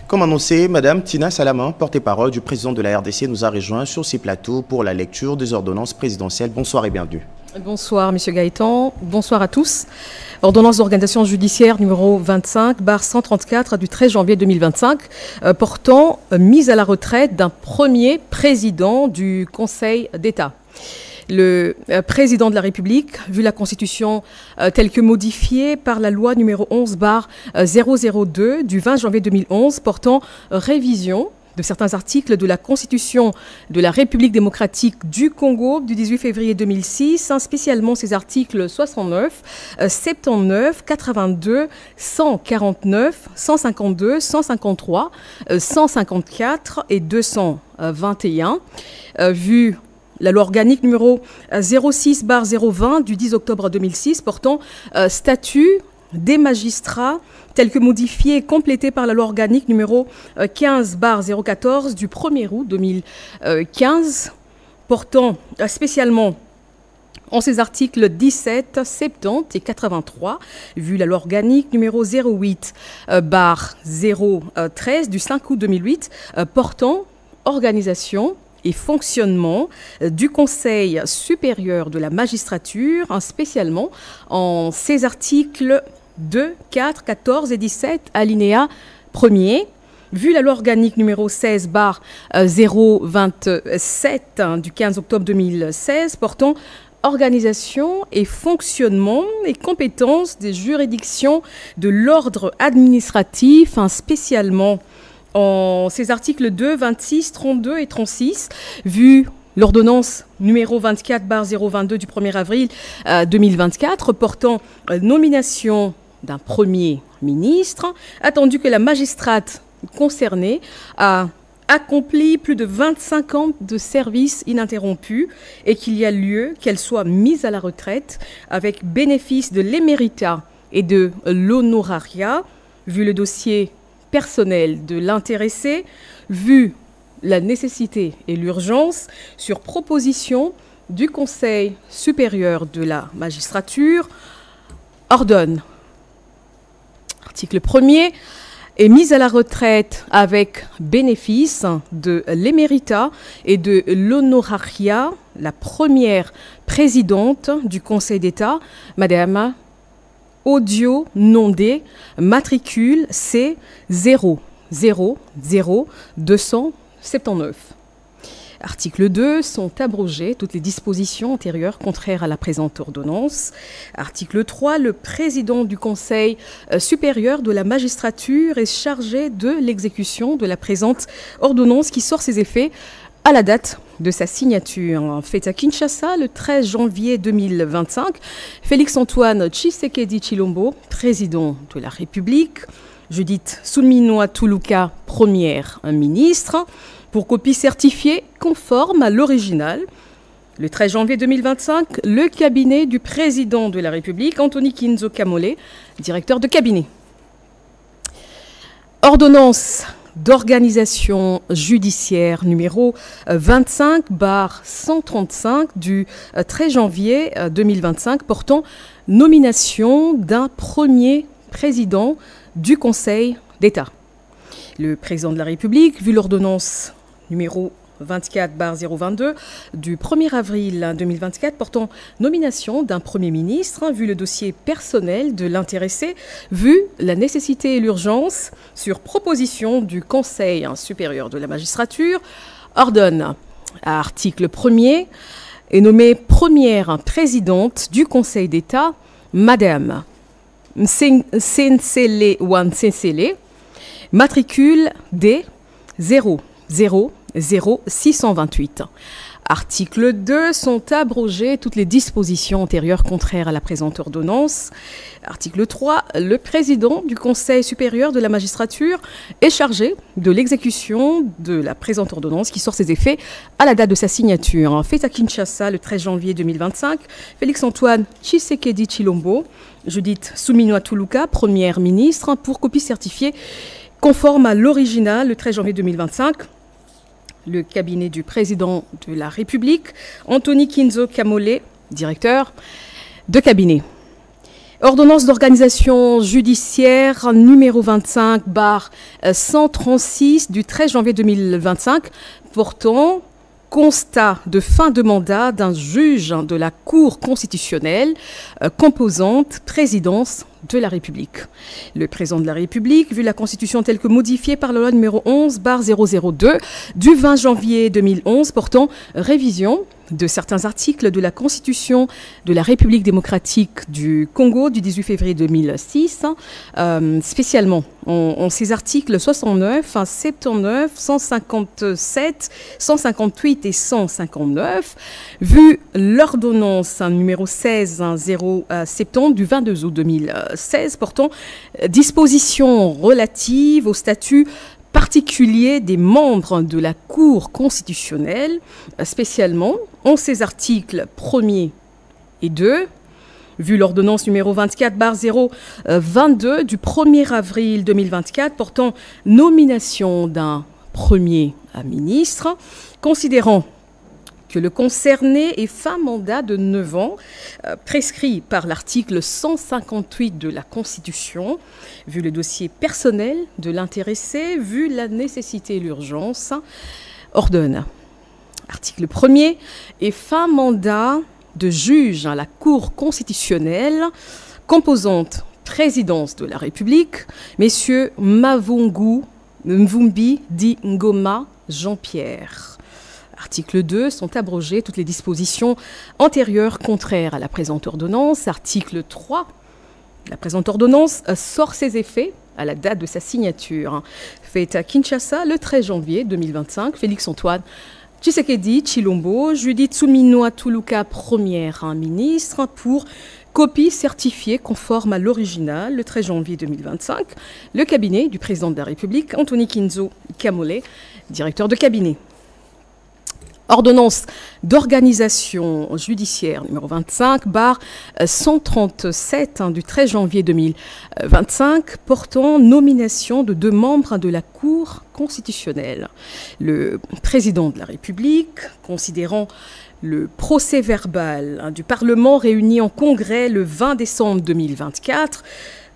Comme annoncé, Madame Tina Salama, porte-parole du président de la RDC, nous a rejoint sur ces plateaux pour la lecture des ordonnances présidentielles. Bonsoir et bienvenue. Bonsoir, Monsieur Gaëtan. Bonsoir à tous. Ordonnance d'organisation judiciaire numéro 25/134 du 13 janvier 2025 portant mise à la retraite d'un premier président du Conseil d'État. Le président de la République, vu la Constitution telle que modifiée par la loi numéro 11/002 du 20 janvier 2011 portant révision de certains articles de la Constitution de la République démocratique du Congo du 18 février 2006, spécialement ces articles 69, 79, 82, 149, 152, 153, 154 et 221, vu la loi organique numéro 06/020 du 10 octobre 2006 portant statut des magistrats tel que modifié et complété par la loi organique numéro 15/014 du 1er août 2015 portant spécialement en ses articles 17, 70 et 83, vu la loi organique numéro 08/013 du 5 août 2008 portant organisation et fonctionnement du Conseil supérieur de la magistrature, spécialement en ses articles 2, 4, 14 et 17, alinéa 1er, vu la loi organique numéro 16/027 du 15 octobre 2016 portant organisation et fonctionnement et compétences des juridictions de l'ordre administratif, spécialement en ces articles 2, 26, 32 et 36, vu l'ordonnance numéro 24/022 du 1er avril 2024 portant nomination d'un premier ministre, attendu que la magistrate concernée a accompli plus de 25 ans de service ininterrompu et qu'il y a lieu qu'elle soit mise à la retraite avec bénéfice de l'éméritat et de l'honorariat, vu le dossier personnel de l'intéressé, vu la nécessité et l'urgence, sur proposition du Conseil supérieur de la magistrature, ordonne. Article 1er est mise à la retraite avec bénéfice de l'éméritat et de l'honorariat la première présidente du Conseil d'État, Madame Audio Nondé, matricule C 000279. Article 2, sont abrogées toutes les dispositions antérieures contraires à la présente ordonnance. Article 3, le président du Conseil supérieur de la magistrature est chargé de l'exécution de la présente ordonnance qui sort ses effets à la date de sa signature. Faite à Kinshasa le 13 janvier 2025, Félix-Antoine Tshisekedi Tshilombo, président de la République, Judith Suminwa Tuluka, première ministre, pour copie certifiée conforme à l'original. Le 13 janvier 2025, le cabinet du président de la République, Anthony Kinzo Kamole, directeur de cabinet. Ordonnance d'organisation judiciaire numéro 25/135 du 13 janvier 2025 portant nomination d'un premier président du Conseil d'État. Le président de la République, vu l'ordonnance numéro 24/022 du 1er avril 2024 portant nomination d'un Premier ministre, vu le dossier personnel de l'intéressé, vu la nécessité et l'urgence, sur proposition du Conseil supérieur de la magistrature, ordonne, à article 1er, est nommée première présidente du Conseil d'État, Madame Nsensele Wansensele, matricule D 000628. Article 2, sont abrogées toutes les dispositions antérieures contraires à la présente ordonnance. Article 3, le président du Conseil supérieur de la magistrature est chargé de l'exécution de la présente ordonnance qui sort ses effets à la date de sa signature. Fait à Kinshasa le 13 janvier 2025, Félix-Antoine Tshisekedi Tshilombo, Judith Suminwa Tuluka, première ministre, pour copie certifiée conforme à l'original le 13 janvier 2025. Le cabinet du président de la République, Anthony Kinzo Kamole, directeur de cabinet. Ordonnance d'organisation judiciaire numéro 25/136 du 13 janvier 2025 portant constat de fin de mandat d'un juge de la Cour constitutionnelle, composante présidence de la République. Le président de la République, vu la Constitution telle que modifiée par la loi numéro 11/002 du 20 janvier 2011 portant révision de certains articles de la Constitution de la République démocratique du Congo du 18 février 2006, spécialement en ces articles 69, 79, 157, 158 et 159, vu l'ordonnance numéro 16/070 du 22 août 2016 portant dispositions relatives au statut particulier des membres de la Cour constitutionnelle, spécialement en ces articles 1er et 2, vu l'ordonnance numéro 24/022 du 1er avril 2024 portant nomination d'un premier ministre, considérant que le concerné est fin mandat de 9 ans, prescrit par l'article 158 de la Constitution, vu le dossier personnel de l'intéressé, vu la nécessité et l'urgence, ordonne. Article 1er est fin mandat de juge à la Cour constitutionnelle, composante présidence de la République, messieurs Mavungu Mvumbi Di Ngoma Jean-Pierre. Article 2, sont abrogées toutes les dispositions antérieures contraires à la présente ordonnance. Article 3, la présente ordonnance sort ses effets à la date de sa signature. Faite à Kinshasa le 13 janvier 2025, Félix-Antoine Tshisekedi Tshilombo, Judith Suminwa Tuluka, première ministre, pour copie certifiée conforme à l'original le 13 janvier 2025, le cabinet du président de la République, Anthony Kinzo Kamole, directeur de cabinet. Ordonnance d'organisation judiciaire numéro 25/137 du 13 janvier 2025 portant nomination de 2 membres de la Cour constitutionnelle. Le président de la République, considérant le procès-verbal du Parlement réuni en congrès le 20 décembre 2024,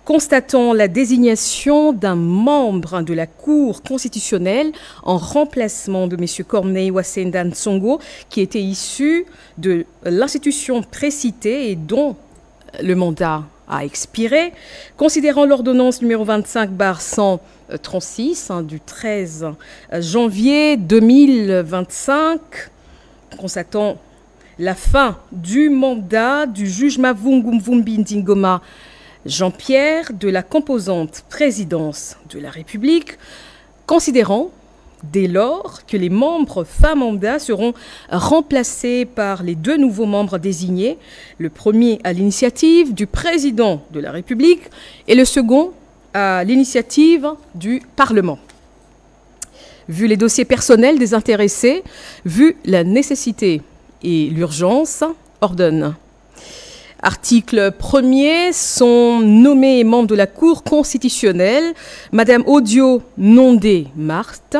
constatant la désignation d'un membre de la Cour constitutionnelle en remplacement de M. Corneille Wasenda Nsongo, qui était issu de l'institution précitée et dont le mandat a expiré, considérant l'ordonnance numéro 25/136 du 13 janvier 2025, constatant la fin du mandat du juge Mavungu Mvumbi Ndingoma Jean-Pierre de la composante présidence de la République, considérant dès lors que les membres fin mandat seront remplacés par les 2 nouveaux membres désignés, le premier à l'initiative du président de la République et le second à l'initiative du Parlement. Vu les dossiers personnels des intéressés, vu la nécessité et l'urgence, ordonne. Article 1er, sont nommés membres de la Cour constitutionnelle Madame Odio Nondé Marthe,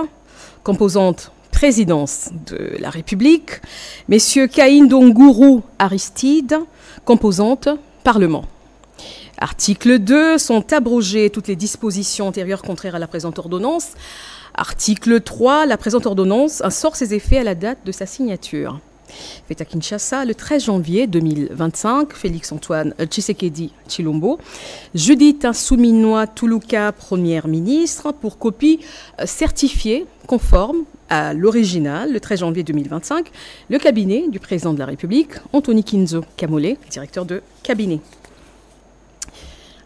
composante présidence de la République, Messieurs Caïn Dongourou Aristide, composante Parlement. Article 2, sont abrogées toutes les dispositions antérieures contraires à la présente ordonnance. Article 3, la présente ordonnance sort ses effets à la date de sa signature. Fait à Kinshasa le 13 janvier 2025, Félix-Antoine Tshisekedi Tshilombo, Judith Suminwa Tuluka, première ministre, pour copie certifiée conforme à l'original le 13 janvier 2025, le cabinet du président de la République, Anthony Kinzo Kamole, directeur de cabinet.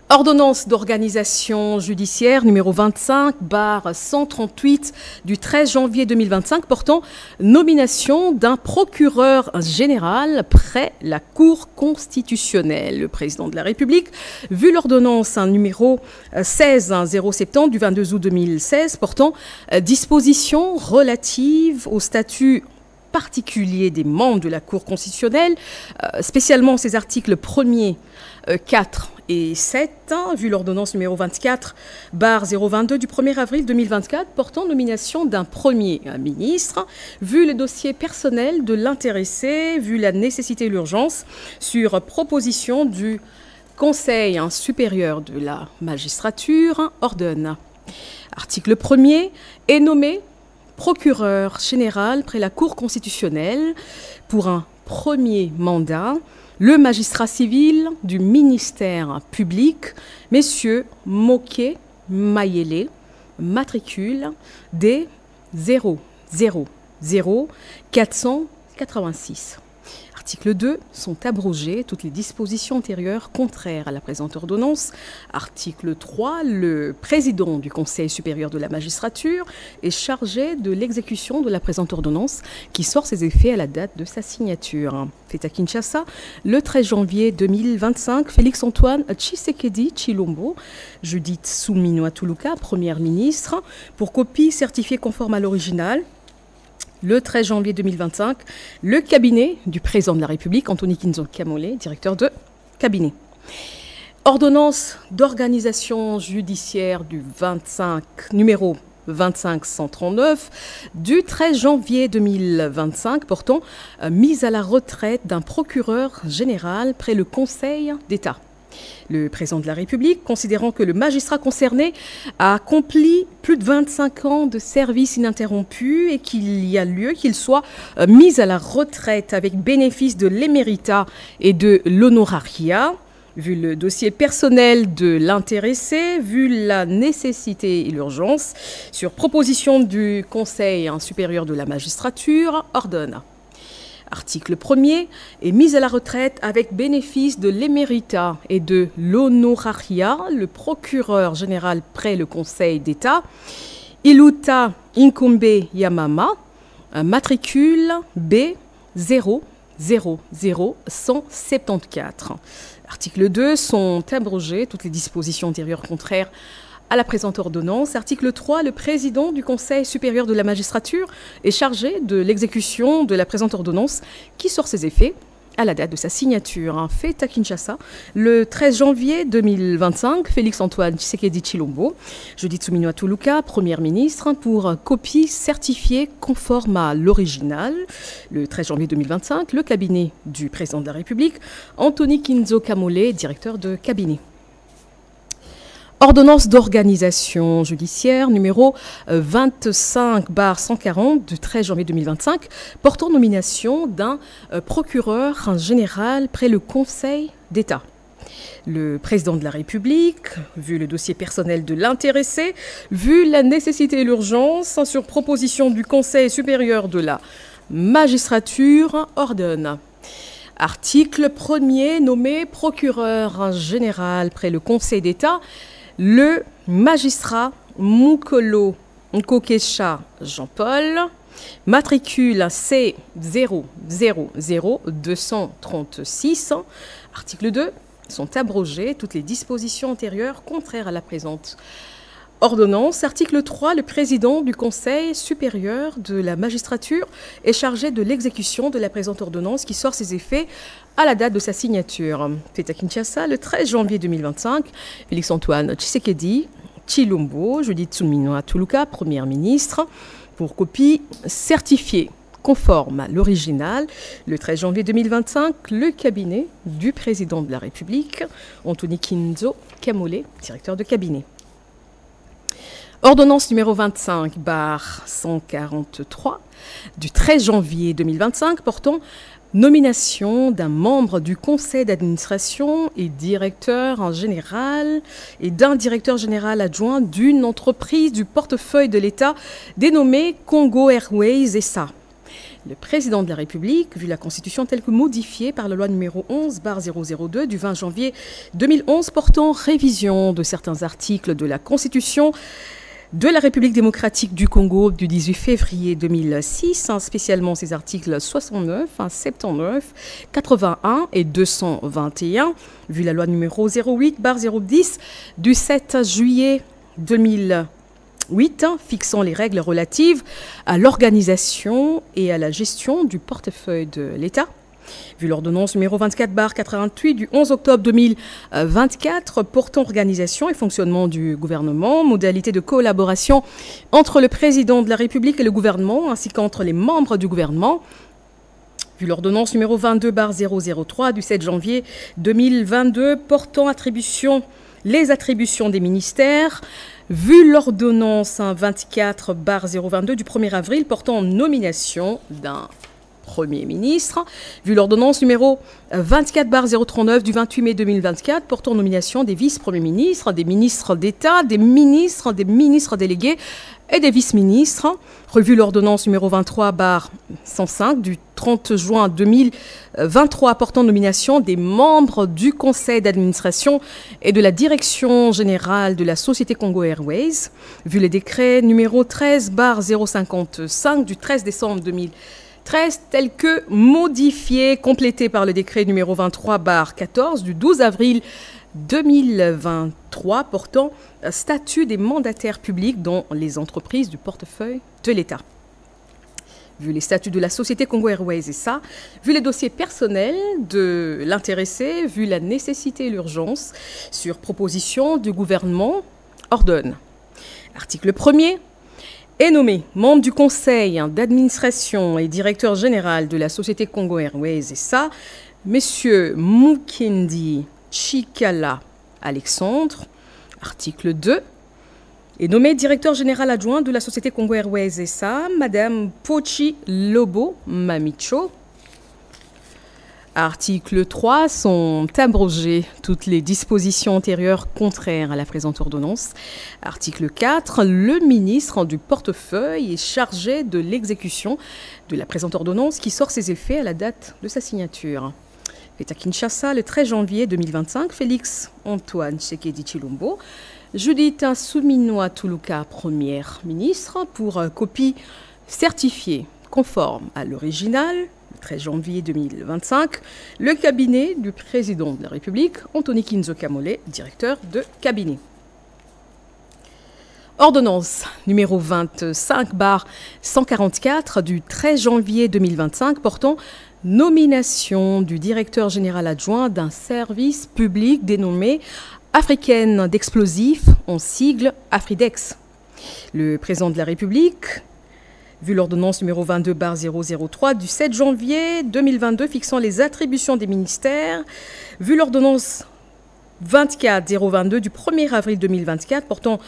Ordonnance d'organisation judiciaire numéro 25/138 du 13 janvier 2025 portant nomination d'un procureur général près la Cour constitutionnelle. Le président de la République, vu l'ordonnance numéro 16/070 du 22 août 2016 portant dispositions relatives au statut particulier des membres de la Cour constitutionnelle, spécialement ces articles 1er, 4 et 7, vu l'ordonnance numéro 24/022 du 1er avril 2024 portant nomination d'un premier ministre, vu le dossier personnel de l'intéressé, vu la nécessité et l'urgence, sur proposition du Conseil supérieur de la magistrature ordonne. Article 1er est nommé procureur général près la Cour constitutionnelle pour un premier mandat le magistrat civil du ministère public, messieurs Moké Mayele, matricule D 000486. Article 2, sont abrogées toutes les dispositions antérieures contraires à la présente ordonnance. Article 3, le président du Conseil supérieur de la magistrature est chargé de l'exécution de la présente ordonnance qui sort ses effets à la date de sa signature. Fait à Kinshasa, le 13 janvier 2025, Félix-Antoine Tshisekedi Tshilombo, Judith Suminwa Tuluka, première ministre, pour copie certifiée conforme à l'original. Le 13 janvier 2025, le cabinet du président de la République, Anthony Kinzo Kamole, directeur de cabinet. Ordonnance d'organisation judiciaire du numéro 25139 du 13 janvier 2025 portant mise à la retraite d'un procureur général près le Conseil d'État. Le président de la République, considérant que le magistrat concerné a accompli plus de 25 ans de service ininterrompu et qu'il y a lieu qu'il soit mis à la retraite avec bénéfice de l'éméritat et de l'honorariat, vu le dossier personnel de l'intéressé, vu la nécessité et l'urgence, sur proposition du Conseil supérieur de la magistrature, ordonne. Article 1er est mis à la retraite avec bénéfice de l'éméritat et de l'honorariat le procureur général près le Conseil d'État, Iluta Inkombe Yamama, matricule B 000174. Article 2, sont abrogées toutes les dispositions antérieures contraires à la présente ordonnance. Article 3, le président du Conseil supérieur de la magistrature est chargé de l'exécution de la présente ordonnance qui sort ses effets à la date de sa signature. Fait à Kinshasa, le 13 janvier 2025, Félix-Antoine Tshisekedi Tshilombo, Judith Suminwa Tuluka, première ministre, pour copie certifiée conforme à l'original. Le 13 janvier 2025, le cabinet du président de la République, Anthony Kinzo Kamole, directeur de cabinet. Ordonnance d'organisation judiciaire numéro 25/140 du 13 janvier 2025 portant nomination d'un procureur général près le Conseil d'État. Le président de la République, vu le dossier personnel de l'intéressé, vu la nécessité et l'urgence, sur proposition du Conseil supérieur de la magistrature, ordonne. Article 1er, nommé procureur général près le Conseil d'État, le magistrat Mukolo Nkokesha Jean-Paul, matricule C 000236. Article 2, sont abrogées toutes les dispositions antérieures contraires à la présente ordonnance. Article 3, le président du Conseil supérieur de la magistrature est chargé de l'exécution de la présente ordonnance qui sort ses effets à la date de sa signature. Fait à Kinshasa, le 13 janvier 2025, Félix-Antoine Tshisekedi Tshilombo, Judith Suminwa Tuluka, première ministre, pour copie certifiée conforme à l'original. Le 13 janvier 2025, le cabinet du président de la République, Anthony Kinzo Kamole, directeur de cabinet. Ordonnance numéro 25/143 du 13 janvier 2025 portant nomination d'un membre du conseil d'administration et directeur général et d'un directeur général adjoint d'une entreprise du portefeuille de l'État dénommée Congo Airways SA. Le président de la République, vu la Constitution telle que modifiée par la loi numéro 11/002 du 20 janvier 2011 portant révision de certains articles de la Constitution de la République démocratique du Congo du 18 février 2006, spécialement ses articles 69, 79, 81 et 221, vu la loi numéro 08/010 du 7 juillet 2008, fixant les règles relatives à l'organisation et à la gestion du portefeuille de l'État. Vu l'ordonnance numéro 24/88 du 11 octobre 2024 portant organisation et fonctionnement du gouvernement, modalités de collaboration entre le président de la République et le gouvernement, ainsi qu'entre les membres du gouvernement, vu l'ordonnance numéro 22/003 du 7 janvier 2022 portant les attributions des ministères, vu l'ordonnance 24/022 du 1er avril portant nomination d'un Premier ministre, vu l'ordonnance numéro 24/039 du 28 mai 2024 portant nomination des vice-premiers ministres, des ministres d'État, des ministres délégués et des vice-ministres, revu l'ordonnance numéro 23/105 du 30 juin 2023 portant nomination des membres du conseil d'administration et de la direction générale de la société Congo Airways, vu les décrets numéro 13/055 du 13 décembre 2013 tel que modifié, complété par le décret numéro 23/14 du 12 avril 2023 portant statut des mandataires publics dans les entreprises du portefeuille de l'État. Vu les statuts de la société Congo Airways et ça, vu les dossiers personnels de l'intéressé, vu la nécessité et l'urgence, sur proposition du gouvernement, ordonne. Article 1er. Est nommé membre du conseil d'administration et directeur général de la société Congo Airways et ça, Messieurs Mukendi Chikala Alexandre. Article 2. Est nommé directeur général adjoint de la société Congo Airways et ça, Madame Pochi Lobo Mamicho. Article 3. Sont abrogées toutes les dispositions antérieures contraires à la présente ordonnance. Article 4. Le ministre du portefeuille est chargé de l'exécution de la présente ordonnance qui sort ses effets à la date de sa signature. Fait à Kinshasa le 13 janvier 2025, Félix Antoine Tshisekedi Tshilombo, Judith Suminwa Tuluka, première ministre, pour copie certifiée conforme à l'original, le 13 janvier 2025, le cabinet du président de la République, Anthony Kinzo Kamole, directeur de cabinet. Ordonnance numéro 25/144 du 13 janvier 2025 portant nomination du directeur général adjoint d'un service public dénommé Africaine d'explosifs, en sigle Afridex. Le président de la République, vu l'ordonnance numéro 22/003 du 7 janvier 2022 fixant les attributions des ministères, vu l'ordonnance 24/022 du 1er avril 2024 portant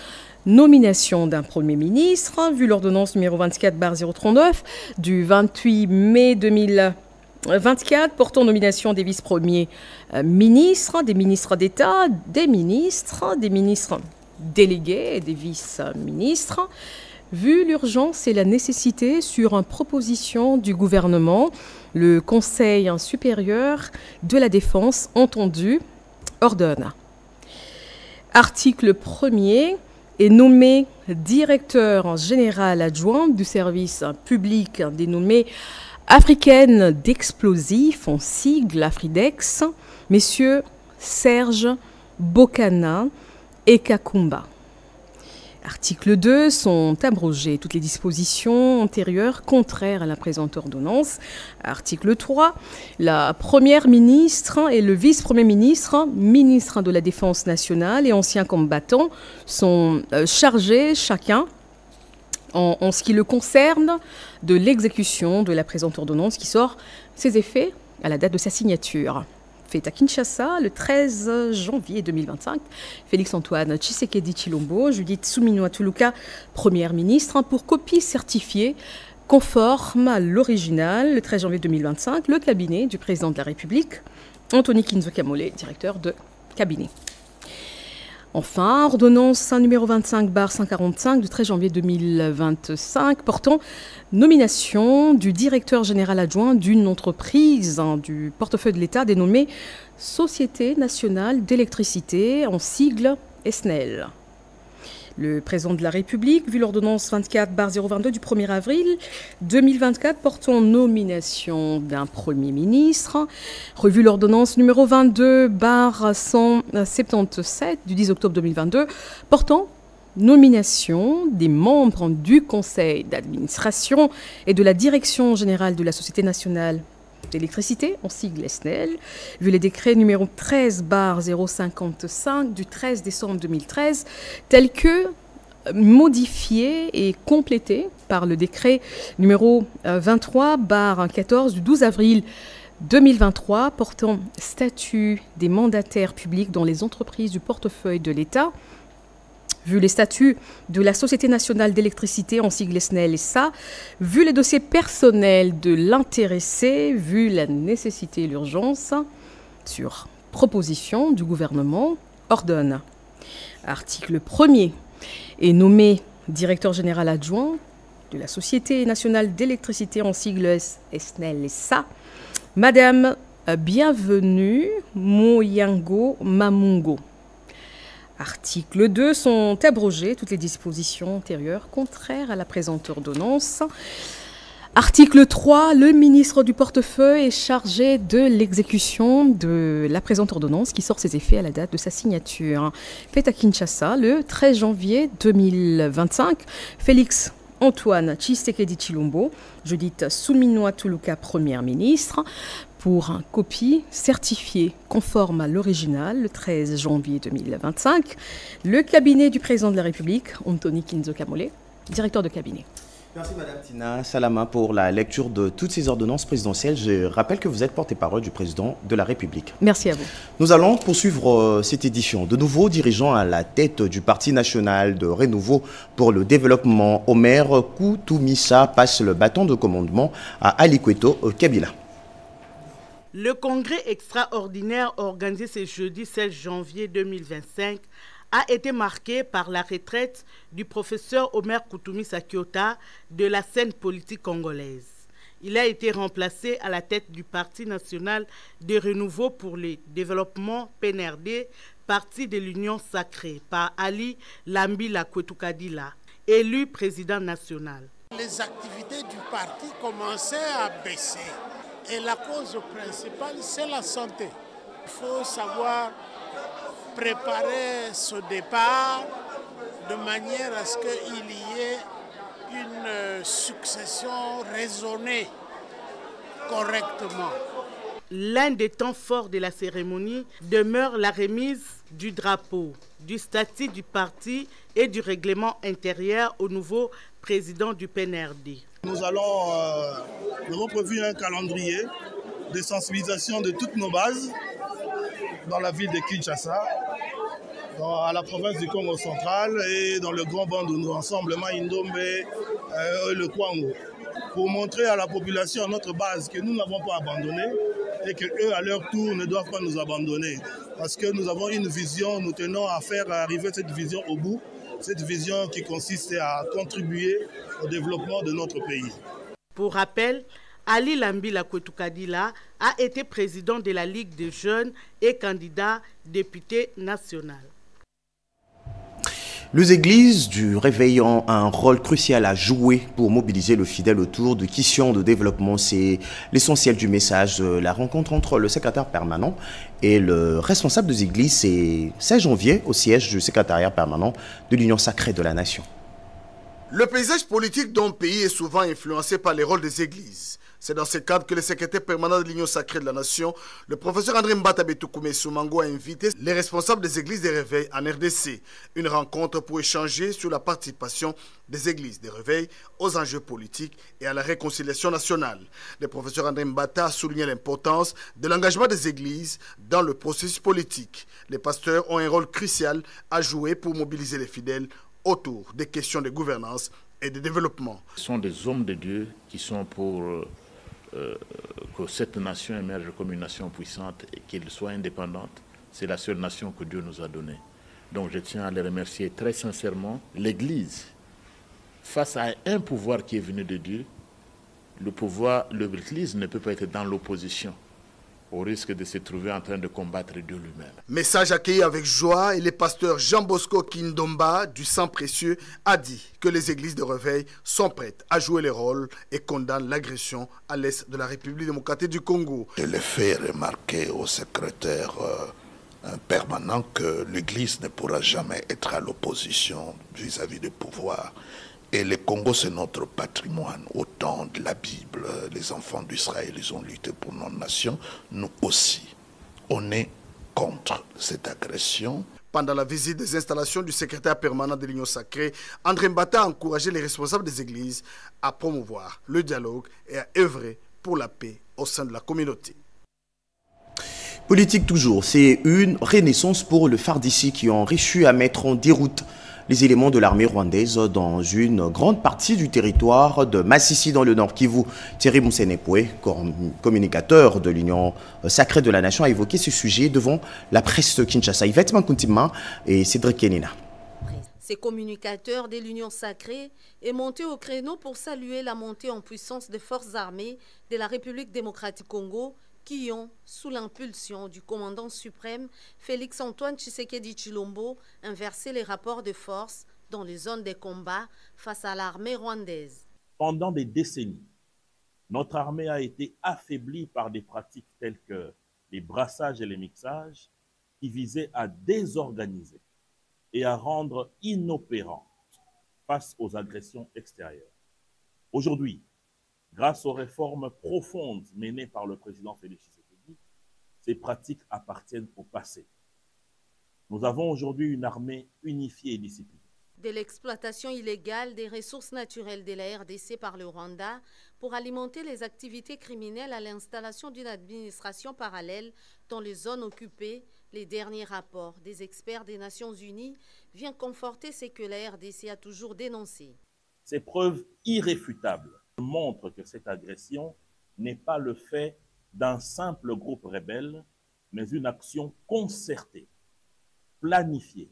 nomination d'un Premier ministre, vu l'ordonnance numéro 24/039 du 28 mai 2024 portant nomination des vice-premiers ministres, des ministres d'État, des ministres délégués et des vice-ministres, vu l'urgence et la nécessité sur une proposition du gouvernement, le Conseil supérieur de la défense entendu ordonne. Article 1er. Est nommé directeur général adjoint du service public dénommé Africaine d'explosifs, en sigle Afridex, messieurs Serge Bokana et Kakumba. Article 2. Sont abrogées toutes les dispositions antérieures contraires à la présente ordonnance. Article 3. La première ministre et le vice-premier ministre, ministre de la Défense nationale et anciens combattants, sont chargés chacun, en ce qui le concerne, de l'exécution de la présente ordonnance qui sort ses effets à la date de sa signature. Fait à Kinshasa le 13 janvier 2025, Félix Antoine Tshisekedi Tshilombo, Judith Suminwa Tuluka, première ministre, pour copie certifiée conforme à l'original le 13 janvier 2025, le cabinet du président de la République, Anthony Kinzo Kamole, directeur de cabinet. Enfin, ordonnance numéro 25/145 du 13 janvier 2025 portant nomination du directeur général adjoint d'une entreprise du portefeuille de l'État dénommée Société nationale d'électricité, en sigle SNEL. Le président de la République, vu l'ordonnance 24/022 du 1er avril 2024 portant nomination d'un Premier ministre, revu l'ordonnance numéro 22/177 du 10 octobre 2022 portant nomination des membres du conseil d'administration et de la direction générale de la Société nationale d'électricité, en sigle SNEL, vu les décrets numéro 13/055 du 13 décembre 2013, tels que modifié et complété par le décret numéro 23/14 du 12 avril 2023 portant statut des mandataires publics dans les entreprises du portefeuille de l'État. Vu les statuts de la Société nationale d'électricité, en sigle SNEL SA, vu les dossiers personnels de l'intéressé, vu la nécessité et l'urgence, sur proposition du gouvernement, ordonne. Article 1er est nommé directeur général adjoint de la Société nationale d'électricité, en sigle SNEL SA, Madame Bienvenue Moyango Mamungo. Article 2, sont abrogées toutes les dispositions antérieures contraires à la présente ordonnance. Article 3, le ministre du portefeuille est chargé de l'exécution de la présente ordonnance qui sort ses effets à la date de sa signature. Fait à Kinshasa le 13 janvier 2025, Félix Antoine Tshisekedi Tshilombo, Judith Suminwa Tuluka, Première ministre, pour un copie certifiée conforme à l'original le 13 janvier 2025, le cabinet du président de la République, Anthony Kinzo Kamole, directeur de cabinet. Merci Madame Tina Salama pour la lecture de toutes ces ordonnances présidentielles. Je rappelle que vous êtes porte-parole du président de la République. Merci à vous. Nous allons poursuivre cette édition. De nouveaux dirigeants à la tête du Parti national de renouveau pour le développement, Omer Koutoumissa, passe le bâton de commandement à Ali Kweto Kabila. Le congrès extraordinaire organisé ce jeudi 16 janvier 2025 a été marqué par la retraite du professeur Omer Koutoumissa Kyota de la scène politique congolaise. Il a été remplacé à la tête du Parti national de renouveau pour le développement PNRD, parti de l'Union sacrée, par Ali Lambila Kwetukadila, élu président national. Les activités du parti commençaient à baisser et la cause principale, c'est la santé. Il faut savoir préparer ce départ de manière à ce qu'il y ait une succession raisonnée correctement. L'un des temps forts de la cérémonie demeure la remise du drapeau, du statut du parti et du règlement intérieur au nouveau président du PNRD. Nous avons prévu un calendrier de sensibilisation de toutes nos bases dans la ville de Kinshasa, à la province du Congo central et dans le grand banc de nos rassemblements Indombe et le Kwango, pour montrer à la population, à notre base, que nous n'avons pas abandonné et qu'eux, à leur tour, ne doivent pas nous abandonner. Parce que nous avons une vision, nous tenons à faire arriver cette vision au bout, cette vision qui consiste à contribuer au développement de notre pays. Pour rappel, Ali Lambila Kwetukadila a été président de la Ligue des jeunes et candidat député national. Les églises du réveil ont un rôle crucial à jouer pour mobiliser le fidèle autour de questions de développement. C'est l'essentiel du message de la rencontre entre le secrétaire permanent et le responsable des églises. C'est 16 janvier au siège du secrétariat permanent de l'Union sacrée de la nation. Le paysage politique d'un pays est souvent influencé par les rôles des églises. C'est dans ce cadre que le secrétaire permanent de l'Union sacrée de la nation, le professeur André Mbata Betoukoumé Soumango, a invité les responsables des églises des réveils en RDC. Une rencontre pour échanger sur la participation des églises des réveils aux enjeux politiques et à la réconciliation nationale. Le professeur André Mbata a souligné l'importance de l'engagement des églises dans le processus politique. Les pasteurs ont un rôle crucial à jouer pour mobiliser les fidèles autour des questions de gouvernance et de développement. Ce sont des hommes de Dieu qui sont pour que cette nation émerge comme une nation puissante et qu'elle soit indépendante. C'est la seule nation que Dieu nous a donnée. Donc je tiens à les remercier très sincèrement. L'Église, face à un pouvoir qui est venu de Dieu, l'Église ne peut pas être dans l'opposition, au risque de se trouver en train de combattre Dieu lui-même. Message accueilli avec joie, et le pasteur Jean Bosco Kindomba du Sang Précieux a dit que les églises de réveil sont prêtes à jouer les rôles et condamnent l'agression à l'est de la République démocratique du Congo. Je l'ai fait remarquer au secrétaire permanent que l'Église ne pourra jamais être à l'opposition vis-à-vis du pouvoir. Et le Congo, c'est notre patrimoine. Au temps de la Bible, les enfants d'Israël, ils ont lutté pour notre nation. Nous aussi, on est contre cette agression. Pendant la visite des installations du secrétaire permanent de l'Union sacrée, André Mbata a encouragé les responsables des églises à promouvoir le dialogue et à œuvrer pour la paix au sein de la communauté. Politique toujours, c'est une renaissance pour le FARDC qui ont réussi à mettre en déroute les éléments de l'armée rwandaise dans une grande partie du territoire de Massissi dans le Nord Kivu. Thierry Moussenepoué, communicateur de l'Union sacrée de la Nation, a évoqué ce sujet devant la presse de Kinshasa. Yvette Mankuntima et Cédric Kenina. Ces communicateurs de l'Union sacrée est monté au créneau pour saluer la montée en puissance des forces armées de la République démocratique Congo qui ont, sous l'impulsion du commandant suprême Félix-Antoine Tshisekedi Tshilombo, inversé les rapports de force dans les zones de combat face à l'armée rwandaise. Pendant des décennies, notre armée a été affaiblie par des pratiques telles que les brassages et les mixages qui visaient à désorganiser et à rendre inopérante face aux agressions extérieures. Aujourd'hui, grâce aux réformes profondes menées par le président Félix Tshisekedi, ces pratiques appartiennent au passé. Nous avons aujourd'hui une armée unifiée et disciplinée. De l'exploitation illégale des ressources naturelles de la RDC par le Rwanda pour alimenter les activités criminelles à l'installation d'une administration parallèle dans les zones occupées, les derniers rapports des experts des Nations Unies viennent conforter ce que la RDC a toujours dénoncé. Ces preuves irréfutables montrent que cette agression n'est pas le fait d'un simple groupe rebelle, mais une action concertée, planifiée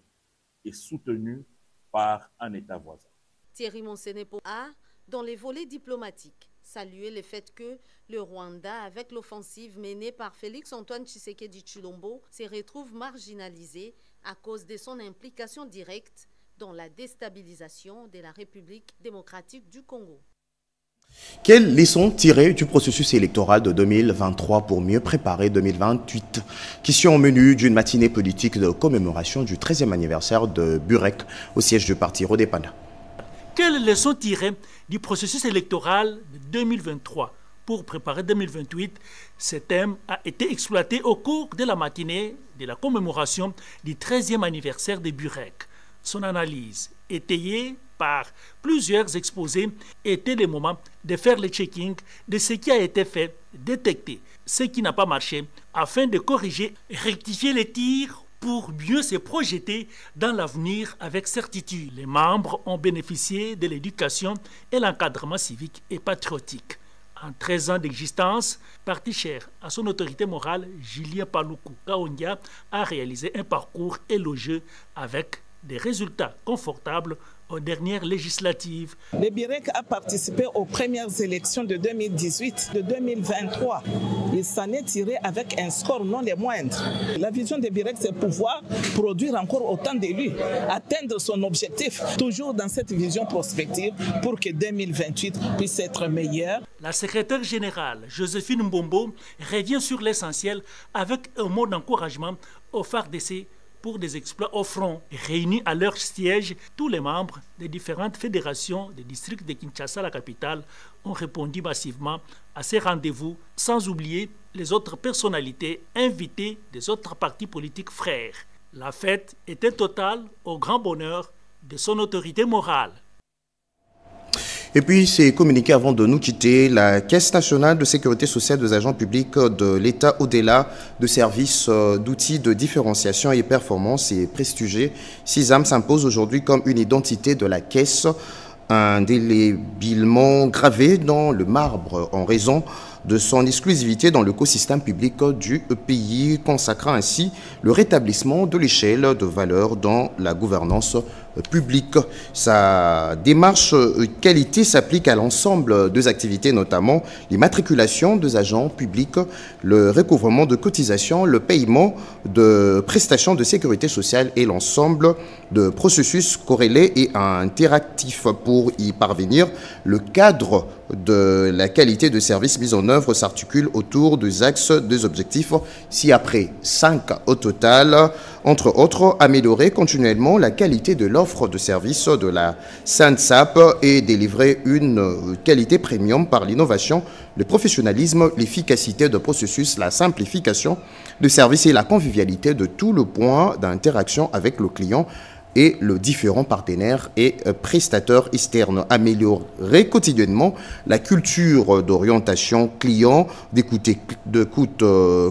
et soutenue par un État voisin. Thierry Monsenepo a, dans les volets diplomatiques, salué le fait que le Rwanda, avec l'offensive menée par Félix-Antoine Tshisekedi Tshilombo, se retrouve marginalisé à cause de son implication directe dans la déstabilisation de la République démocratique du Congo. Quelles leçons tirer du processus électoral de 2023 pour mieux préparer 2028? Question au menu d'une matinée politique de commémoration du 13e anniversaire de Burek au siège du parti Rodépanda. Quelles leçons tirer du processus électoral de 2023 pour préparer 2028? Ce thème a été exploité au cours de la matinée de la commémoration du 13e anniversaire de Burek. Son analyse, étayée par plusieurs exposés, était le moment de faire le checking de ce qui a été fait, détecter ce qui n'a pas marché, afin de corriger et rectifier les tirs pour mieux se projeter dans l'avenir avec certitude. Les membres ont bénéficié de l'éducation et l'encadrement civique et patriotique. En 13 ans d'existence, parti cher à son autorité morale, Julien Paluku Kaondia a réalisé un parcours élogieux avec des résultats confortables aux dernières législatives. Le Burek a participé aux premières élections de 2018, de 2023. Il s'en est tiré avec un score non des moindres. La vision de Burek, c'est pouvoir produire encore autant d'élus, atteindre son objectif, toujours dans cette vision prospective pour que 2028 puisse être meilleur. La secrétaire générale, Joséphine Mbombo, revient sur l'essentiel avec un mot d'encouragement au FARDC pour des exploits au front. Réunis à leur siège, tous les membres des différentes fédérations des districts de Kinshasa, la capitale, ont répondu massivement à ces rendez-vous, sans oublier les autres personnalités invitées des autres partis politiques frères. La fête était totale au grand bonheur de son autorité morale. Et puis, c'est communiqué avant de nous quitter, la Caisse nationale de sécurité sociale des agents publics de l'État au-delà de services d'outils de différenciation et performance et prestigieux. CISAM s'impose aujourd'hui comme une identité de la Caisse, indélébilement gravée dans le marbre en raison de son exclusivité dans l'écosystème public du pays, consacrant ainsi le rétablissement de l'échelle de valeur dans la gouvernance publique. Sa démarche qualité s'applique à l'ensemble des activités, notamment l'immatriculation des agents publics, le recouvrement de cotisations, le paiement de prestations de sécurité sociale et l'ensemble de processus corrélés et interactifs. Pour y parvenir, le cadre de la qualité de service mise en œuvre s'articule autour des axes des objectifs, si après 5 au total, Entre autres, améliorer continuellement la qualité de l'offre de services de la SANSAP et délivrer une qualité premium par l'innovation, le professionnalisme, l'efficacité de processus, la simplification de services et la convivialité de tout le point d'interaction avec le client et le différents partenaires et prestataires externes. Améliorer quotidiennement la culture d'orientation client, d'écoute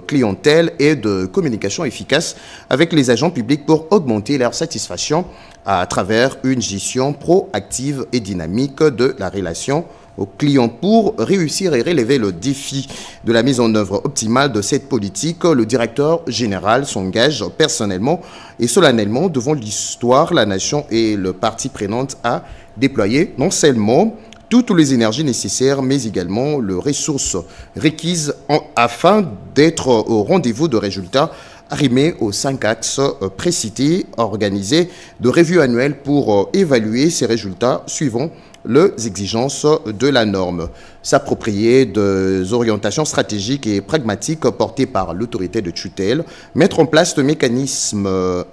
clientèle et de communication efficace avec les agents publics pour augmenter leur satisfaction à travers une gestion proactive et dynamique de la relation aux clients. Pour réussir et relever le défi de la mise en œuvre optimale de cette politique, le directeur général s'engage personnellement et solennellement devant l'histoire, la nation et le parti prenante à déployer non seulement toutes les énergies nécessaires, mais également les ressources requises afin d'être au rendez-vous de résultats arrimés aux 5 axes précités, organisés de revue annuelle pour évaluer ces résultats suivant les exigences de la norme, s'approprier des orientations stratégiques et pragmatiques portées par l'autorité de tutelle, mettre en place de mécanismes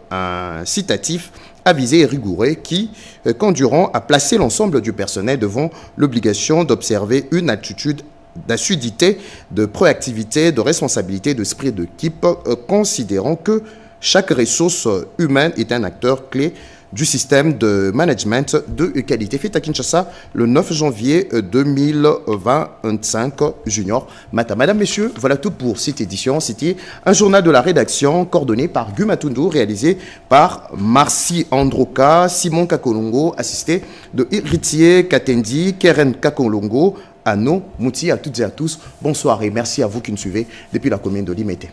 incitatifs avisés et rigoureux qui conduiront à placer l'ensemble du personnel devant l'obligation d'observer une attitude d'assiduité, de proactivité, de responsabilité, d'esprit d'équipe, considérant que chaque ressource humaine est un acteur clé du système de management de qualité. Fait à Kinshasa le 9 janvier 2025 Junior Matin. Madame, Messieurs, voilà tout pour cette édition. C'était un journal de la rédaction coordonné par Gu Matundu, réalisé par Marcy Androka, Simon Kakolongo, assisté de Iritier Katendi, Keren Kakolongo, Anno Mouti. À toutes et à tous, bonsoir et merci à vous qui nous suivez depuis la commune de Limete.